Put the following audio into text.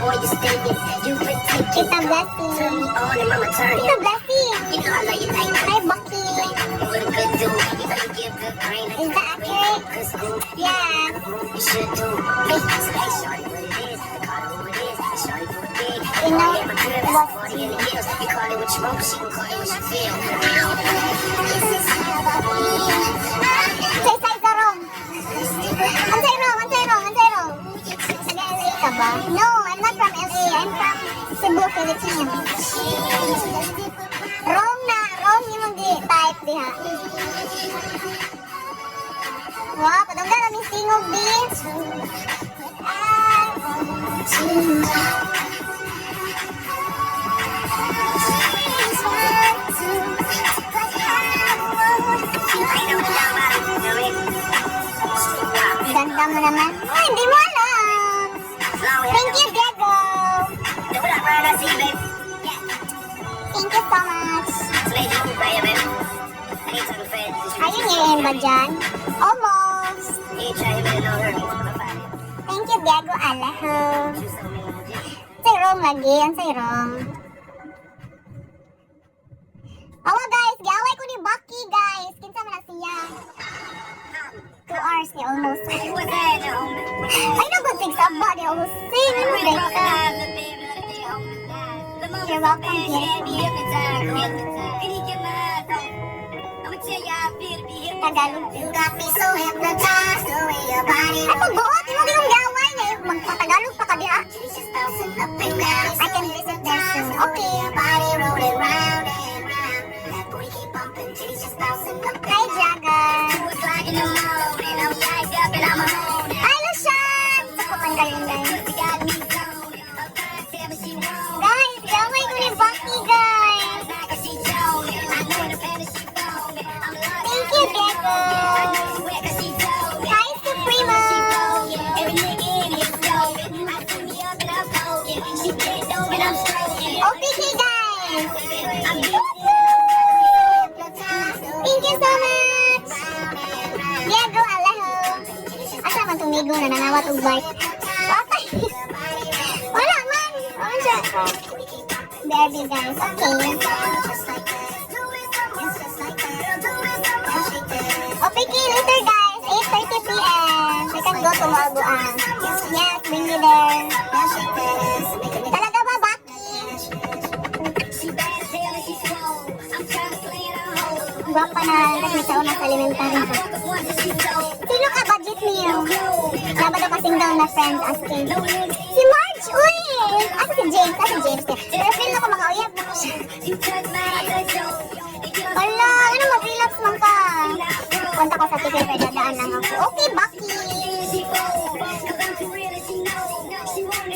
Tita Blessing. Tita Blessing. Hi, Bucky. Is that accurate? Yeah. You know what? Say Sarong. Ansay wrong. Taga-LA ka ba? No, I'm not from LA. I'm from Cebu, Philippines. Wrong yung type diha. Wow, padunggan na may singog beach. Ganda mo naman. Ay, hindi mo alam. Thank you, Diego. Thank you so much. Ayun ngayon ba dyan? Almost. Thank you, Diego. Alaho. Say wrong lagi. Ang say wrong. Awa guys, giaway ko ni Bucky guys. Kinsa man na siya. 2 hours ni almost. Ay, nagbutig sa ba ni almost. Sing, ano ba ka? You're welcome, Tagalog. You got me so hypnotized the way your body. Ay, pagbuot, mo yung gaway niya. Magpatagalog pa ka diha. I can visit there soon. Okay. Hi, Jagan. Hi, Lushan. Sakutan galing guys. Guys, gaway ko ni Bucky guys. Thank you, Diego. Hi, Supremo. OPK guys. Thank you so much. Diego, alaho. Asa man tumigo na nanawat og bike. Patay. Wala man. Ano siya? Baby guys, okay. OPK later guys, 8:30 p.m. We can go to Malbuan. Yes, bring you there. Talaga ba, Bucky? Guwapa na kasi sa una sa elementary. Sino ka budget niyo? Dapat na kasing daw na friends asking. Si Marge! Uy! Si James. Pero feel na ko makauyab na ko siya. Wala, ano mag-relapse man ka? Punta ko sa ticket, dadaan lang ako. Okay, bye!